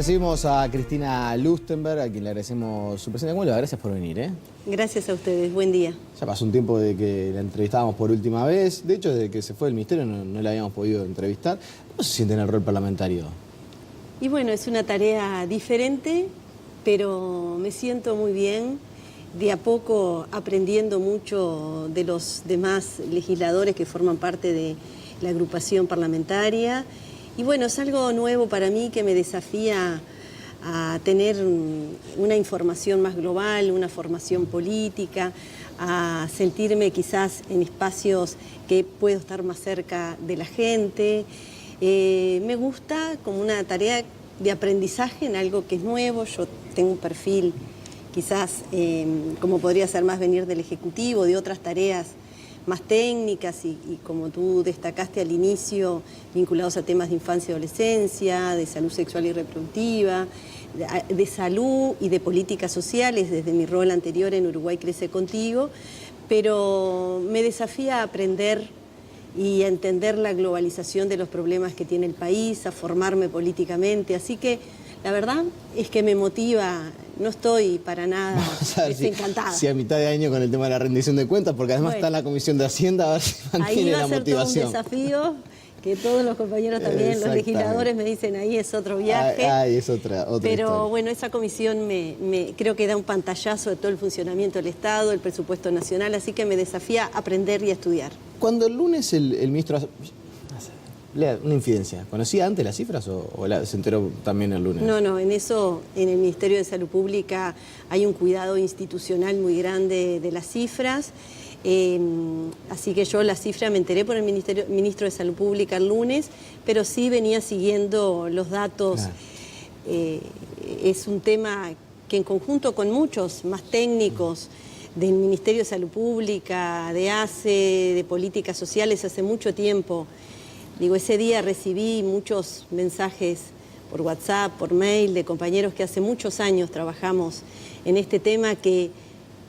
Recibimos a Cristina Lustenberg, a quien le agradecemos su presencia. ¿Cómo le va? Gracias por venir, ¿eh? Gracias a ustedes, buen día. Ya pasó un tiempo de que la entrevistábamos por última vez. De hecho, desde que se fue del ministerio no la habíamos podido entrevistar. ¿Cómo se siente en el rol parlamentario? Y bueno, es una tarea diferente, pero me siento muy bien. De a poco aprendiendo mucho de los demás legisladores que forman parte de la agrupación parlamentaria. Y bueno, es algo nuevo para mí que me desafía a tener una información más global, una formación política, a sentirme quizás en espacios que puedo estar más cerca de la gente. Me gusta como una tarea de aprendizaje en algo que es nuevo. Yo tengo un perfil quizás como podría ser más venir del Ejecutivo, de otras tareas más técnicas y como tú destacaste al inicio, vinculados a temas de infancia y adolescencia, de salud sexual y reproductiva, de salud y de políticas sociales desde mi rol anterior en Uruguay Crece Contigo, pero me desafía a aprender y a entender la globalización de los problemas que tiene el país, a formarme políticamente, así que la verdad es que me motiva, no estoy para nada desencantada. Si a mitad de año con el tema de la rendición de cuentas, porque además está en la Comisión de Hacienda, a ver si mantiene la motivación. Ahí va a ser todo un desafío, que todos los compañeros también, los legisladores me dicen, ahí es otro viaje. Ahí es otra Pero historia. bueno, esa comisión creo que da un pantallazo de todo el funcionamiento del Estado, el presupuesto nacional, así que me desafía a aprender y a estudiar. Cuando el lunes el ministro... Una infidencia. ¿Conocía antes las cifras o se enteró también el lunes? No, en eso, en el Ministerio de Salud Pública hay un cuidado institucional muy grande de las cifras. Así que yo la cifra me enteré por el ministro de Salud Pública el lunes, pero sí venía siguiendo los datos. Claro. Es un tema que en conjunto con muchos más técnicos del Ministerio de Salud Pública, de ACE, de Políticas Sociales, hace mucho tiempo. Digo, ese día recibí muchos mensajes por WhatsApp, por mail, de compañeros que hace muchos años trabajamos en este tema que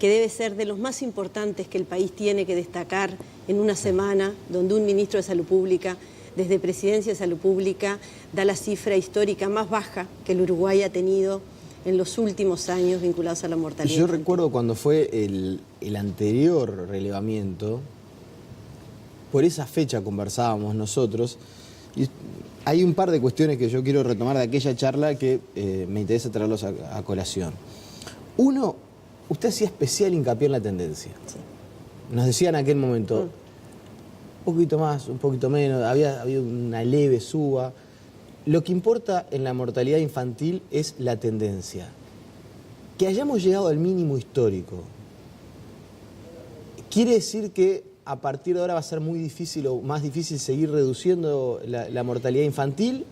debe ser de los más importantes que el país tiene que destacar en una semana, donde un ministro de Salud Pública, desde Presidencia de Salud Pública, da la cifra histórica más baja que el Uruguay ha tenido en los últimos años vinculados a la mortalidad. Yo recuerdo cuando fue el anterior relevamiento. Por esa fecha conversábamos nosotros y hay un par de cuestiones que yo quiero retomar de aquella charla que me interesa traerlos a colación. Uno, usted hacía especial hincapié en la tendencia. Sí. Nos decía en aquel momento, un poquito más, un poquito menos, había una leve suba. Lo que importa en la mortalidad infantil es la tendencia. Que hayamos llegado al mínimo histórico, quiere decir que a partir de ahora va a ser muy difícil o más difícil seguir reduciendo la mortalidad infantil,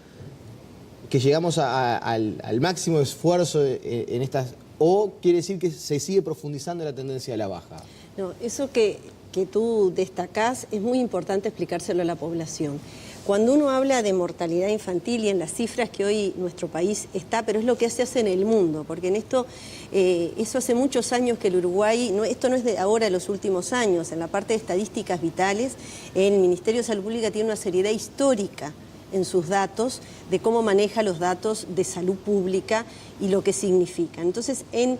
que llegamos al máximo esfuerzo en estas, o quiere decir que se sigue profundizando la tendencia a la baja. No, eso que tú destacás es muy importante explicárselo a la población. Cuando uno habla de mortalidad infantil y en las cifras que hoy nuestro país está, pero es lo que se hace en el mundo, porque en esto, eso hace muchos años que el Uruguay, esto no es de ahora, de los últimos años, en la parte de estadísticas vitales, el Ministerio de Salud Pública tiene una seriedad histórica en sus datos, de cómo maneja los datos de salud pública y lo que significa. Entonces, en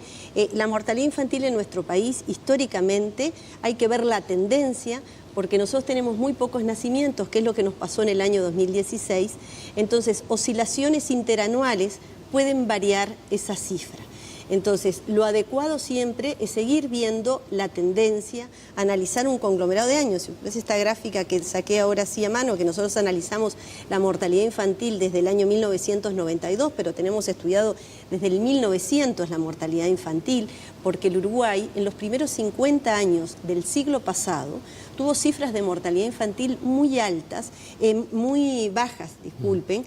la mortalidad infantil en nuestro país, históricamente, hay que ver la tendencia, porque nosotros tenemos muy pocos nacimientos, que es lo que nos pasó en el año 2016, entonces oscilaciones interanuales pueden variar esa cifra. Entonces, lo adecuado siempre es seguir viendo la tendencia, analizar un conglomerado de años. ¿Ves esta gráfica que saqué ahora sí a mano, que nosotros analizamos la mortalidad infantil desde el año 1992, pero tenemos estudiado desde el 1900 la mortalidad infantil, porque el Uruguay en los primeros 50 años del siglo pasado tuvo cifras de mortalidad infantil muy altas, muy bajas, disculpen,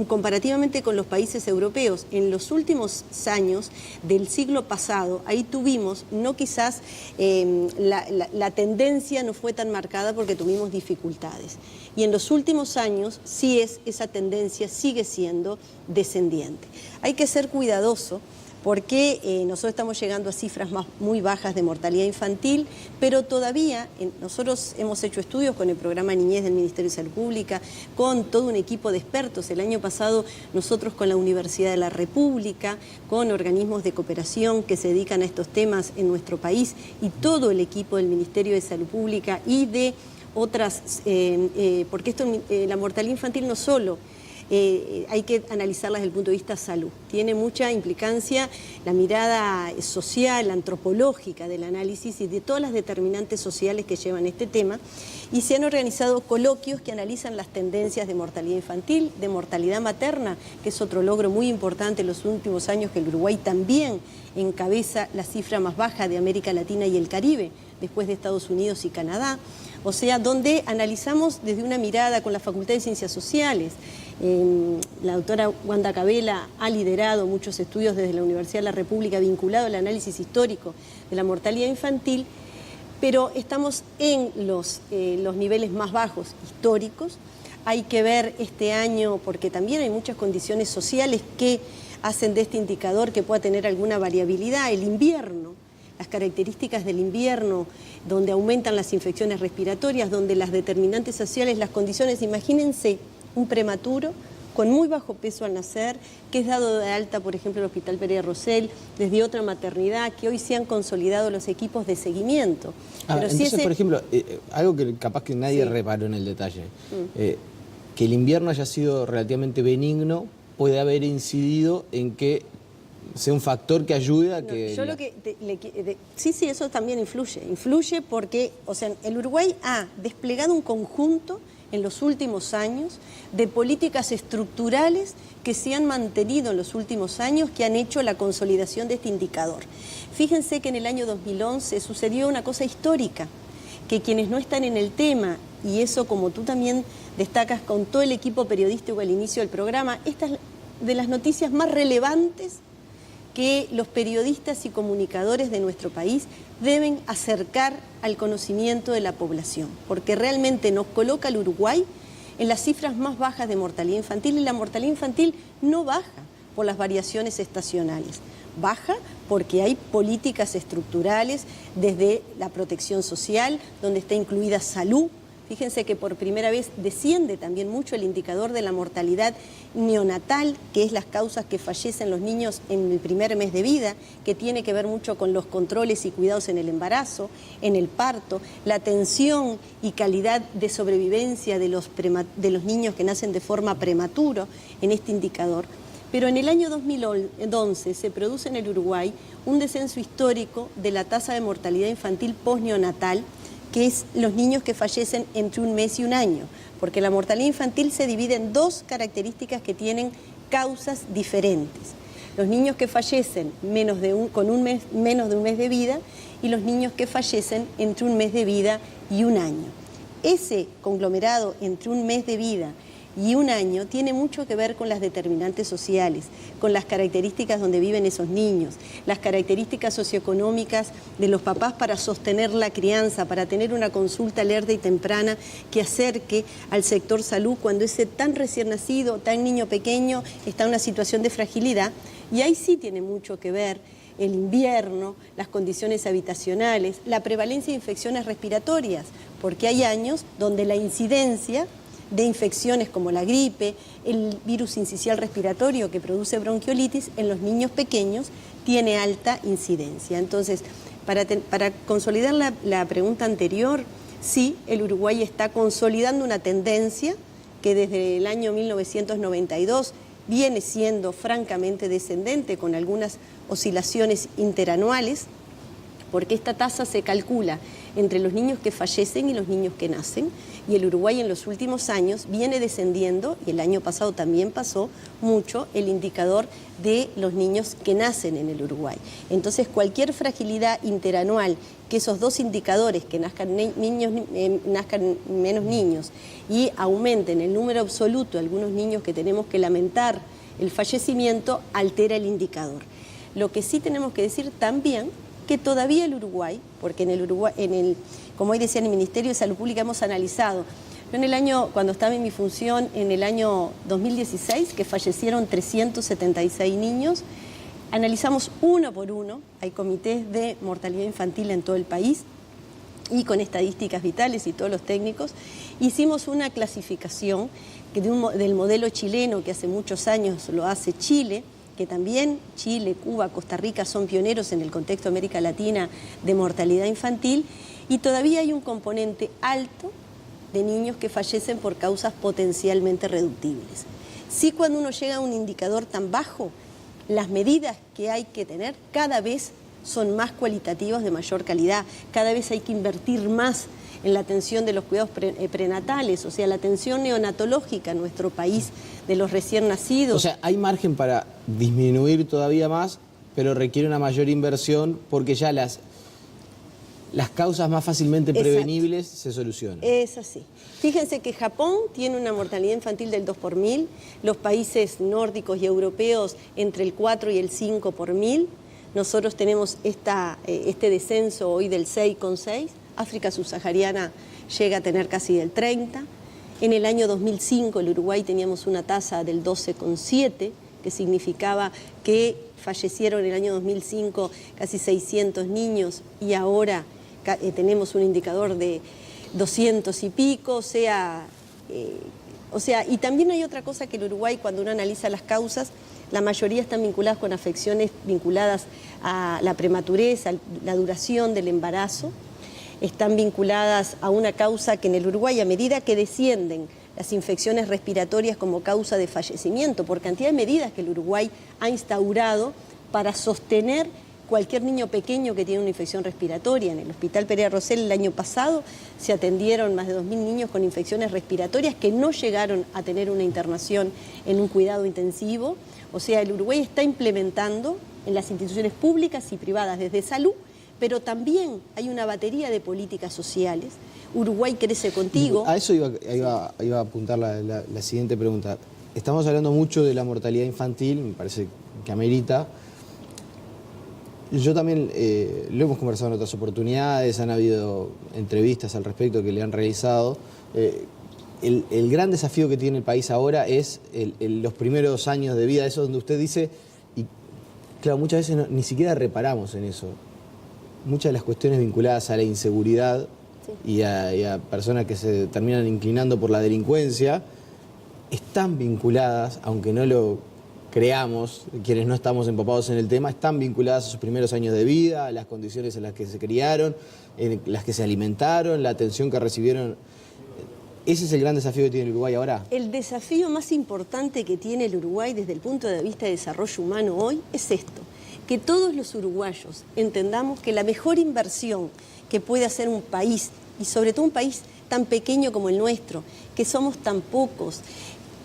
comparativamente con los países europeos. En los últimos años del siglo pasado, ahí tuvimos, no quizás la tendencia no fue tan marcada porque tuvimos dificultades. Y en los últimos años esa tendencia sigue siendo descendiente. Hay que ser cuidadoso porque nosotros estamos llegando a cifras muy bajas de mortalidad infantil, pero todavía nosotros hemos hecho estudios con el programa Niñez del Ministerio de Salud Pública, con todo un equipo de expertos. El año pasado nosotros con la Universidad de la República, con organismos de cooperación que se dedican a estos temas en nuestro país y todo el equipo del Ministerio de Salud Pública y de otras, porque la mortalidad infantil no solo hay que analizarla desde el punto de vista salud. Tiene mucha implicancia la mirada social, antropológica del análisis y de todas las determinantes sociales que llevan este tema. Y se han organizado coloquios que analizan las tendencias de mortalidad infantil, de mortalidad materna, que es otro logro muy importante en los últimos años, que el Uruguay también encabeza la cifra más baja de América Latina y el Caribe, después de Estados Unidos y Canadá. O sea, donde analizamos desde una mirada con la Facultad de Ciencias Sociales. La doctora Wanda Cabela ha liderado muchos estudios desde la Universidad de la República vinculado al análisis histórico de la mortalidad infantil, pero estamos en los niveles más bajos históricos. Hay que ver este año, porque también hay muchas condiciones sociales que hacen de este indicador que pueda tener alguna variabilidad. El invierno, las características del invierno, donde aumentan las infecciones respiratorias, donde las determinantes sociales, las condiciones, imagínense un prematuro con muy bajo peso al nacer, que es dado de alta, por ejemplo, en el Hospital Pereira Rosell, desde otra maternidad, que hoy se han consolidado los equipos de seguimiento. Pero entonces, por ejemplo, algo que capaz que nadie reparó en el detalle, que el invierno haya sido relativamente benigno, puede haber incidido en que sea un factor que ayude a que... Yo lo que sí, eso también influye porque, o sea, el Uruguay ha desplegado un conjunto en los últimos años de políticas estructurales que se han mantenido en los últimos años, que han hecho la consolidación de este indicador. Fíjense que en el año 2011 sucedió una cosa histórica, que quienes no están en el tema, y eso como tú también destacas con todo el equipo periodístico al inicio del programa, esta es de las noticias más relevantes que los periodistas y comunicadores de nuestro país deben acercar al conocimiento de la población, porque realmente nos coloca al Uruguay en las cifras más bajas de mortalidad infantil, y la mortalidad infantil no baja por las variaciones estacionales, baja porque hay políticas estructurales desde la protección social, donde está incluida salud. Fíjense que por primera vez desciende también mucho el indicador de la mortalidad neonatal, que es las causas que fallecen los niños en el primer mes de vida, que tiene que ver mucho con los controles y cuidados en el embarazo, en el parto, la atención y calidad de sobrevivencia de los niños que nacen de forma prematura en este indicador. Pero en el año 2011 se produce en el Uruguay un descenso histórico de la tasa de mortalidad infantil postneonatal, que es los niños que fallecen entre un mes y un año, porque la mortalidad infantil se divide en dos características que tienen causas diferentes. Los niños que fallecen menos de un mes de vida, y los niños que fallecen entre un mes de vida y un año. Ese conglomerado entre un mes de vida y un año tiene mucho que ver con las determinantes sociales, con las características donde viven esos niños, las características socioeconómicas de los papás para sostener la crianza, para tener una consulta alerta y temprana que acerque al sector salud cuando ese tan recién nacido, tan niño pequeño está en una situación de fragilidad. Y ahí sí tiene mucho que ver el invierno, las condiciones habitacionales, la prevalencia de infecciones respiratorias, porque hay años donde la incidencia de infecciones como la gripe, el virus sincicial respiratorio que produce bronquiolitis, en los niños pequeños tiene alta incidencia. Entonces, para consolidar la pregunta anterior, sí, el Uruguay está consolidando una tendencia que desde el año 1992 viene siendo francamente descendente, con algunas oscilaciones interanuales, porque esta tasa se calcula entre los niños que fallecen y los niños que nacen, y el Uruguay en los últimos años viene descendiendo, y el año pasado también pasó mucho, el indicador de los niños que nacen en el Uruguay. Entonces, cualquier fragilidad interanual, que esos dos indicadores, que nazcan menos niños y aumenten el número absoluto de algunos niños que tenemos que lamentar el fallecimiento, altera el indicador. Lo que sí tenemos que decir también que todavía el Uruguay, porque como hoy decía, en el Ministerio de Salud Pública hemos analizado, cuando estaba en mi función, en el año 2016, que fallecieron 376 niños, analizamos uno por uno, hay comités de mortalidad infantil en todo el país, y con estadísticas vitales y todos los técnicos, hicimos una clasificación del modelo chileno, que hace muchos años lo hace Chile, que también Chile, Cuba, Costa Rica son pioneros en el contexto de América Latina de mortalidad infantil, y todavía hay un componente alto de niños que fallecen por causas potencialmente reductibles. Sí, cuando uno llega a un indicador tan bajo, las medidas que hay que tener cada vez son más cualitativas, de mayor calidad, cada vez hay que invertir más en la atención de los cuidados prenatales, o sea, la atención neonatológica en nuestro país de los recién nacidos. O sea, hay margen para disminuir todavía más, pero requiere una mayor inversión porque ya las causas más fácilmente prevenibles se solucionan. Es así. Fíjense que Japón tiene una mortalidad infantil del 2 por 1000, los países nórdicos y europeos entre el 4 y el 5 por 1000, nosotros tenemos este descenso hoy del 6,6, África subsahariana llega a tener casi del 30, en el año 2005 en Uruguay teníamos una tasa del 12,7, que significaba que fallecieron en el año 2005 casi 600 niños y ahora tenemos un indicador de 200 y pico, o sea, y también hay otra cosa que en Uruguay, cuando uno analiza las causas, la mayoría están vinculadas con afecciones vinculadas a la prematurez, a la duración del embarazo, están vinculadas a una causa que en el Uruguay, a medida que descienden las infecciones respiratorias como causa de fallecimiento, por cantidad de medidas que el Uruguay ha instaurado para sostener cualquier niño pequeño que tiene una infección respiratoria. En el Hospital Pereira Rosell el año pasado se atendieron más de 2.000 niños con infecciones respiratorias que no llegaron a tener una internación en un cuidado intensivo. O sea, el Uruguay está implementando en las instituciones públicas y privadas desde salud, pero también hay una batería de políticas sociales. Uruguay crece contigo. A eso iba a apuntar la siguiente pregunta. Estamos hablando mucho de la mortalidad infantil, me parece que amerita. Yo también lo hemos conversado en otras oportunidades, han habido entrevistas al respecto que le han realizado. El gran desafío que tiene el país ahora es los primeros años de vida, eso donde usted dice, y claro, muchas veces ni siquiera reparamos en eso. Muchas de las cuestiones vinculadas a la inseguridad y a personas que se terminan inclinando por la delincuencia están vinculadas, aunque no lo creamos, quienes no estamos empapados en el tema, están vinculadas a sus primeros años de vida, a las condiciones en las que se criaron, en las que se alimentaron, la atención que recibieron. ¿Ese es el gran desafío que tiene el Uruguay ahora? El desafío más importante que tiene el Uruguay desde el punto de vista de desarrollo humano hoy es esto, que todos los uruguayos entendamos que la mejor inversión que puede hacer un país, y sobre todo un país tan pequeño como el nuestro, que somos tan pocos,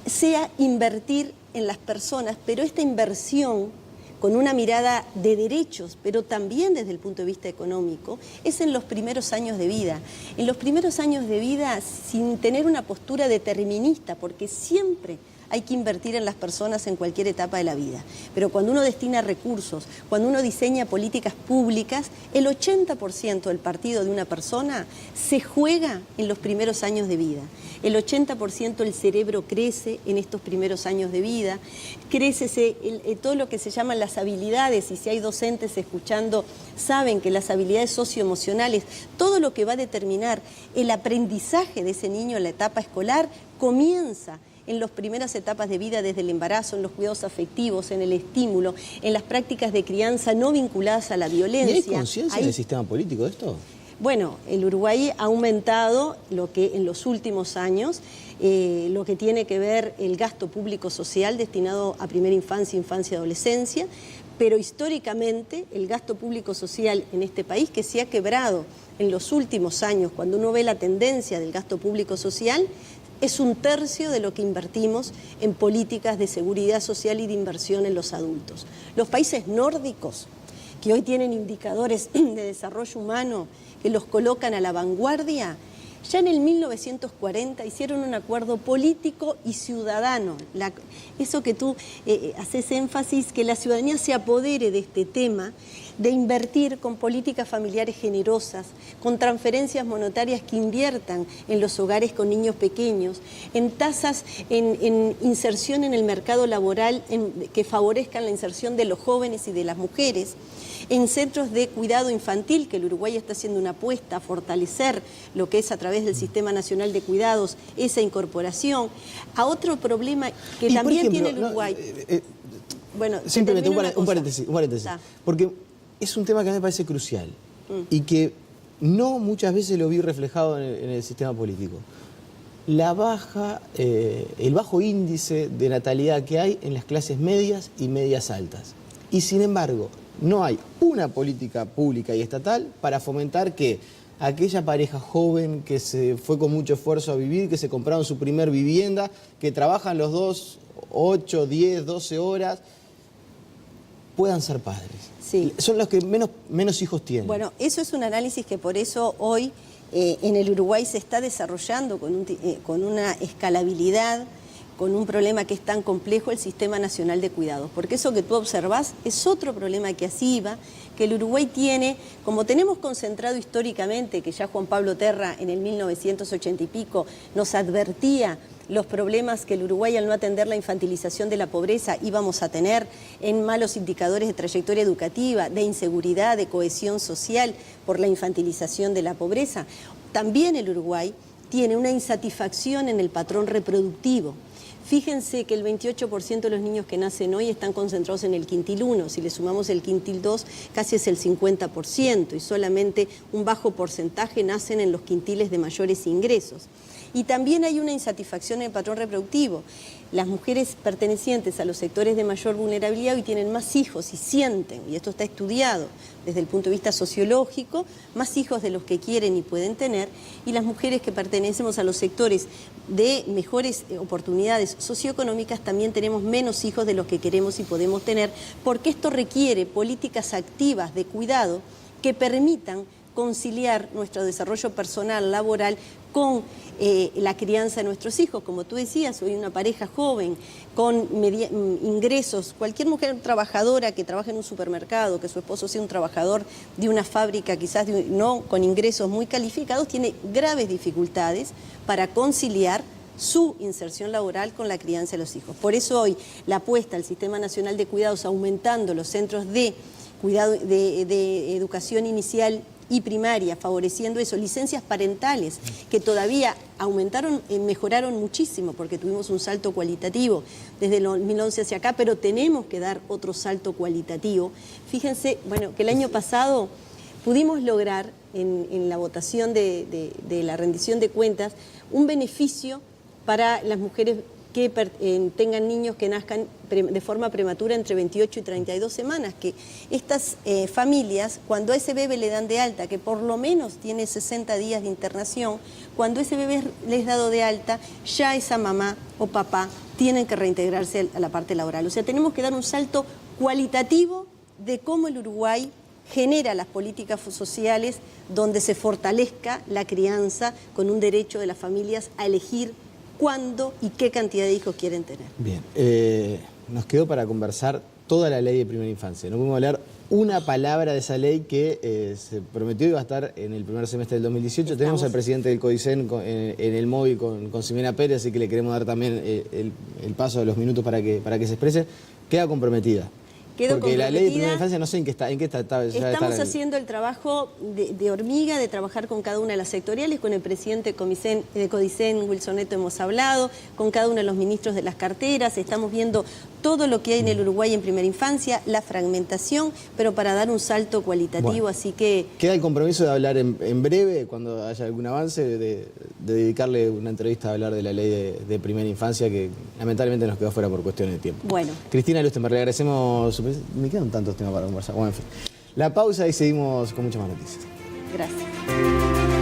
sea invertir en las personas, pero esta inversión con una mirada de derechos, pero también desde el punto de vista económico, es en los primeros años de vida. En los primeros años de vida sin tener una postura determinista, porque siempre hay que invertir en las personas en cualquier etapa de la vida. Pero cuando uno destina recursos, cuando uno diseña políticas públicas, el 80% del partido de una persona se juega en los primeros años de vida. El 80% del cerebro crece en estos primeros años de vida, crece todo lo que se llaman las habilidades, y si hay docentes escuchando, saben que las habilidades socioemocionales, todo lo que va a determinar el aprendizaje de ese niño en la etapa escolar, comienza en las primeras etapas de vida, desde el embarazo, en los cuidados afectivos, en el estímulo, en las prácticas de crianza no vinculadas a la violencia. ¿Y hay conciencia en el sistema político de esto? Bueno, el Uruguay ha aumentado lo que en los últimos años, lo que tiene que ver el gasto público social destinado a primera infancia, infancia y adolescencia, pero históricamente el gasto público social en este país, que se ha quebrado en los últimos años, cuando uno ve la tendencia del gasto público social, es 1/3 de lo que invertimos en políticas de seguridad social y de inversión en los adultos. Los países nórdicos, que hoy tienen indicadores de desarrollo humano que los colocan a la vanguardia, ya en el 1940 hicieron un acuerdo político y ciudadano. Eso que tú haces énfasis, que la ciudadanía se apodere de este tema, de invertir con políticas familiares generosas, con transferencias monetarias que inviertan en los hogares con niños pequeños, en tasas, en inserción en el mercado laboral que favorezcan la inserción de los jóvenes y de las mujeres, en centros de cuidado infantil, que el Uruguay está haciendo una apuesta a fortalecer lo que es a través del Sistema Nacional de Cuidados, esa incorporación. A otro problema que también tiene el Uruguay... Bueno, simplemente un paréntesis, porque es un tema que a mí me parece crucial y que no muchas veces lo vi reflejado en el sistema político. El bajo índice de natalidad que hay en las clases medias y medias altas. Y sin embargo, no hay una política pública y estatal para fomentar que aquella pareja joven que se fue con mucho esfuerzo a vivir, que se compraron su primer vivienda, que trabajan los dos 8, 10, 12 horas, puedan ser padres. Sí. Son los que menos hijos tienen. Bueno, eso es un análisis que por eso hoy en el Uruguay se está desarrollando con una escalabilidad, con un problema que es tan complejo, el Sistema Nacional de Cuidados. Porque eso que tú observás es otro problema que así va, que el Uruguay tiene, como tenemos concentrado históricamente, que ya Juan Pablo Terra en el 1980 y pico nos advertía los problemas que el Uruguay, al no atender la infantilización de la pobreza, íbamos a tener en malos indicadores de trayectoria educativa, de inseguridad, de cohesión social por la infantilización de la pobreza. También el Uruguay tiene una insatisfacción en el patrón reproductivo. Fíjense que el 28% de los niños que nacen hoy están concentrados en el quintil 1, si le sumamos el quintil 2 casi es el 50% y solamente un bajo porcentaje nacen en los quintiles de mayores ingresos. Y también hay una insatisfacción en el patrón reproductivo. Las mujeres pertenecientes a los sectores de mayor vulnerabilidad hoy tienen más hijos y sienten, y esto está estudiado desde el punto de vista sociológico, más hijos de los que quieren y pueden tener, y las mujeres que pertenecemos a los sectores de mejores oportunidades socioeconómicas también tenemos menos hijos de los que queremos y podemos tener, porque esto requiere políticas activas de cuidado que permitan conciliar nuestro desarrollo personal, laboral, con la crianza de nuestros hijos. Como tú decías, hoy una pareja joven con ingresos, cualquier mujer trabajadora que trabaje en un supermercado, que su esposo sea un trabajador de una fábrica, quizás no con ingresos muy calificados, tiene graves dificultades para conciliar su inserción laboral con la crianza de los hijos. Por eso hoy la apuesta al Sistema Nacional de Cuidados, aumentando los centros de cuidado de educación inicial y primaria, favoreciendo eso, licencias parentales, que todavía aumentaron, mejoraron muchísimo, porque tuvimos un salto cualitativo desde el 2011 hacia acá, pero tenemos que dar otro salto cualitativo. Fíjense, bueno, que el año pasado pudimos lograr, en la votación de la rendición de cuentas, un beneficio para las mujeres que tengan niños que nazcan de forma prematura entre 28 y 32 semanas, que estas familias, cuando a ese bebé le dan de alta, que por lo menos tiene 60 días de internación, cuando ese bebé les es dado de alta, ya esa mamá o papá tienen que reintegrarse a la parte laboral. O sea, tenemos que dar un salto cualitativo de cómo el Uruguay genera las políticas sociales donde se fortalezca la crianza con un derecho de las familias a elegir cuándo y qué cantidad de hijos quieren tener. Bien, nos quedó para conversar toda la ley de primera infancia. No pudimos hablar una palabra de esa ley que se prometió iba a estar en el primer semestre del 2018. Tenemos al presidente del CODICEN en el móvil con Ximena Pérez, así que le queremos dar también el paso de los minutos para que se exprese. Queda comprometida. Porque la ley de primera infancia no sé en qué está. Estamos haciendo el trabajo de hormiga, de trabajar con cada una de las sectoriales, con el presidente de CODICEN, Wilson Neto, hemos hablado, con cada uno de los ministros de las carteras, estamos viendo todo lo que hay en el Uruguay en primera infancia, la fragmentación, pero para dar un salto cualitativo, bueno, así que... Queda el compromiso de hablar en breve, cuando haya algún avance, de dedicarle una entrevista a hablar de la ley de primera infancia, que lamentablemente nos quedó fuera por cuestiones de tiempo. Bueno. Cristina Lustenberg, le agradecemos... Me quedan tantos temas para conversar. Bueno, en fin. La pausa y seguimos con muchas más noticias. Gracias.